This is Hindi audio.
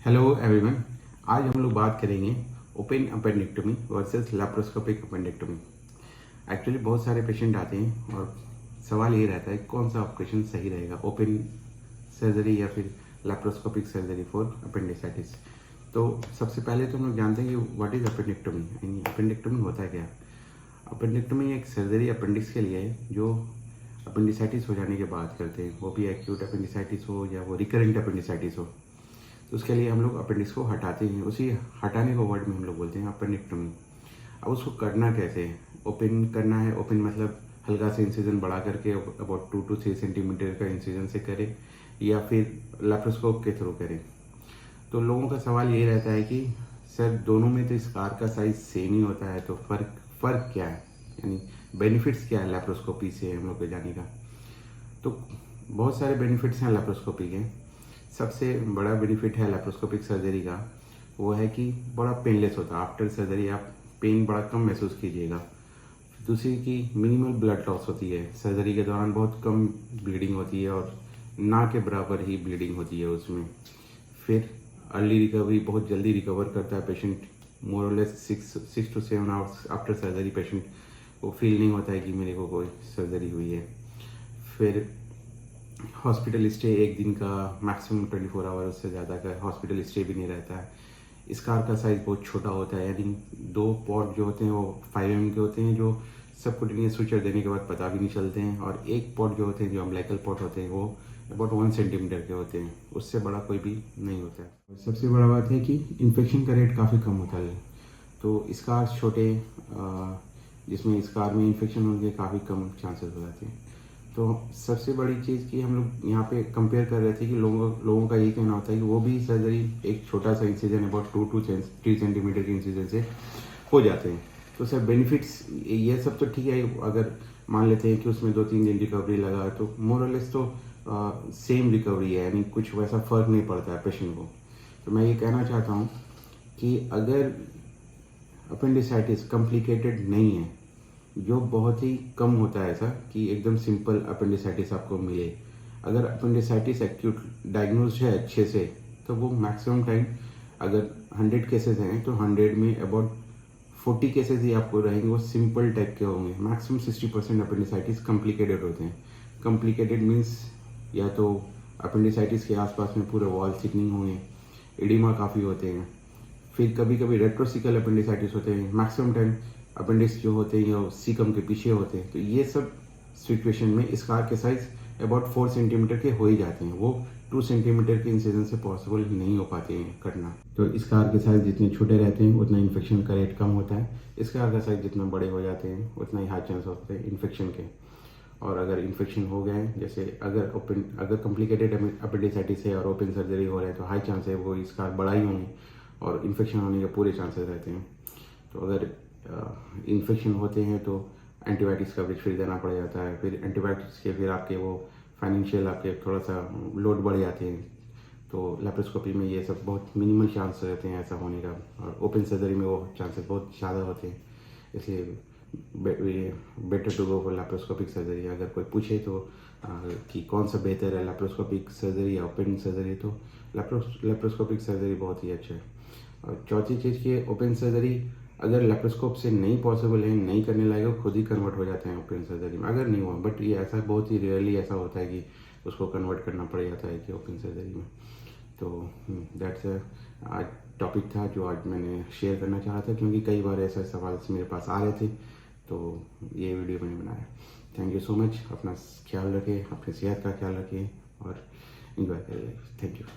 Hello everyone. आज हम लोग बात करेंगे open appendectomy versus laparoscopic appendectomy. Actually बहुत सारे पेशेंट आते हैं और सवाल ये रहता है कौन सा ऑपरेशन सही रहेगा, ओपन सर्जरी या फिर लैप्रोस्कोपिक सर्जरी फॉर अपेंडिसाइटिस। तो सबसे पहले तो हम लोग जानते हैं कि व्हाट इज अपेंडेक्टोमी, यानी अपेंडेक्टोमी होता है क्या। अपेंडेक्टोमी एक सर्जरी अपेंडिक्स के लिए है जो अपेंडिसाइटिस हो जाने के बाद करते हैं, वो भी एक्यूट अपेंडिसाइटिस हो या वो रिकरेंट अपेंडिसाइटिस हो। तो उसके लिए हम लोग अपेंडिक्स को हटाते हैं, उसी हटाने को वर्ड में हम लोग बोलते हैं अपेंडेक्टोमी। अब उसको करना कैसे है, ओपन करना है। ओपन मतलब हल्का सा इंसिजन बढ़ा करके अबाउट 2 to 3 सेंटीमीटर का इंसिजन से करें या फिर लेप्रोस्कोप के थ्रू करें। तो लोगों का सवाल ये रहता है कि सर दोनों में तो स्कार का साइज सेम ही होता है, तो फ़र्क क्या है, यानी बेनिफिट्स क्या है लेप्रोस्कोपी से हम लोग को जाने का। तो बहुत सारे बेनिफिट्स हैं लेप्रोस्कोपी के। सबसे बड़ा बेनिफिट है लेप्रोस्कोपिक सर्जरी का, वो है कि बड़ा पेनलेस होता है। आफ्टर सर्जरी आप पेन बड़ा कम महसूस कीजिएगा। दूसरी की मिनिमल ब्लड लॉस होती है, सर्जरी के दौरान बहुत कम ब्लीडिंग होती है और ना के बराबर ही ब्लीडिंग होती है उसमें। फिर अर्ली रिकवरी, बहुत जल्दी रिकवर करता है पेशेंट। मोर और less 6 to 7 hours after surgery patient को फील नहीं होता है कि मेरे को कोई सर्जरी हुई है। फिर हॉस्पिटल स्टे एक दिन का, मैक्सिमम 24 आवर, उससे ज़्यादा का हॉस्पिटल स्टे भी नहीं रहता है। स्कार का साइज़ बहुत छोटा होता है, यानी 2 पॉट जो होते हैं वो 5 mm के होते हैं, जो सबकुटेनियस सुचर देने के बाद पता भी नहीं चलते हैं। और एक पॉट जो होते हैं, जो अम्बिलिकल पॉट होते हैं, वो अबाउट 1 सेंटीमीटर के होते हैं, उससे बड़ा कोई भी नहीं होता है। सबसे बड़ा बात है कि इन्फेक्शन का रेट काफ़ी कम होता है। तो स्कार छोटे, जिसमें स्कार में इन्फेक्शन होने के काफ़ी कम चांसेस हो जाते हैं। तो सबसे बड़ी चीज़ कि हम लोग यहाँ पे कंपेयर कर रहे थे कि लोगों का ये कहना होता है कि वो भी सर्जरी एक छोटा सा इंसिजन अबाउट 2 to 3 सेंटीमीटर के इंसिजन से हो जाते हैं। तो सर बेनिफिट्स ये सब तो ठीक है, अगर मान लेते हैं कि उसमें 2-3 दिन रिकवरी लगा तो मोर और लेस तो सेम रिकवरी है, यानी कुछ वैसा फ़र्क नहीं पड़ता है पेशेंट को। तो मैं ये कहना चाहता हूँ कि अगर अपेंडिसाइटिस कॉम्प्लिकेटेड नहीं है, जो बहुत ही कम होता है ऐसा कि एकदम सिंपल अपेंडिसाइटिस आपको मिले। अगर अपेंडिसाइटिस एक्यूट डायग्नोज है अच्छे से, तो वो मैक्सिमम टाइम, अगर 100 केसेस हैं तो 100 में अबाउट 40 केसेस ही आपको रहेंगे वो सिंपल टाइप के होंगे। मैक्सिमम 60% अपेंडिसाइटिस कॉम्प्लिकेटेड होते हैं। कॉम्प्लिकेटेड मीन्स या तो अपेंडिसाइटिस के आसपास में पूरे वॉल थिकनिंग होंगे, एडिमा काफ़ी होते हैं। फिर कभी कभी रेट्रोसिकल अपेंडिसाइटिस होते हैं। मैक्सिमम टाइम अपेंडिक्स जो होते हैं वो सीकम के पीछे होते हैं। तो ये सब सिचुएशन में स्कार के साइज अबाउट 4 सेंटीमीटर के हो ही जाते हैं, वो 2 सेंटीमीटर के इंसिजन से पॉसिबल नहीं हो पाते हैं करना। तो स्कार के साइज जितने छोटे रहते हैं उतना इन्फेक्शन का रेट कम होता है। स्कार का साइज जितना बड़े हो जाते हैं उतना ही हाई चांस होते हैं इन्फेक्शन के। और अगर इन्फेक्शन हो गए, जैसे अगर कॉम्प्लिकेटेड अपेंडिसाइटिस है और ओपन सर्जरी हो रहा है, तो हाई चांस है वो स्कार बड़ा ही होंगे और इन्फेक्शन होने के पूरे चांसेस रहते हैं। तो अगर इन्फेक्शन होते हैं तो एंटीबायोटिक्स कवरेज फिर देना पड़ जाता है। फिर एंटीबायोटिक्स के फिर आपके वो फाइनेंशियल आपके थोड़ा सा लोड बढ़ जाते हैं। तो लेप्रोस्कोपी में ये सब बहुत मिनिमल चांस रहते हैं ऐसा होने का, और ओपन सर्जरी में वो चांसेस बहुत ज़्यादा होते हैं। इसलिए better to go for laparoscopic surgery. अगर कोई पूछे तो कि कौन सा बेहतर है, लेप्रोस्कोपिक सर्जरी या ओपन सर्जरी, तो लेप्रोस्कोपिक सर्जरी बहुत ही अच्छा है। और चौथी चीज़ की ओपन सर्जरी अगर लेप्रोस्कोप से नहीं पॉसिबल है, नहीं करने लायक, खुद ही कन्वर्ट हो जाते हैं ओपन सर्जरी में, अगर नहीं हुआ। बट ये ऐसा बहुत ही रेयरली ऐसा होता है कि उसको कन्वर्ट करना पड़ जाता है कि ओपन सर्जरी में। तो दैट्स आज टॉपिक था जो आज मैंने शेयर करना चाहा था, क्योंकि कई बार ऐसे सवाल मेरे पास आ रहे थे, तो ये वीडियो मैंने बनाया। Thank you so much. अपना ख्याल रखें, अपनी सेहत का ख्याल रखें और इन्जॉय करिए। Thank you.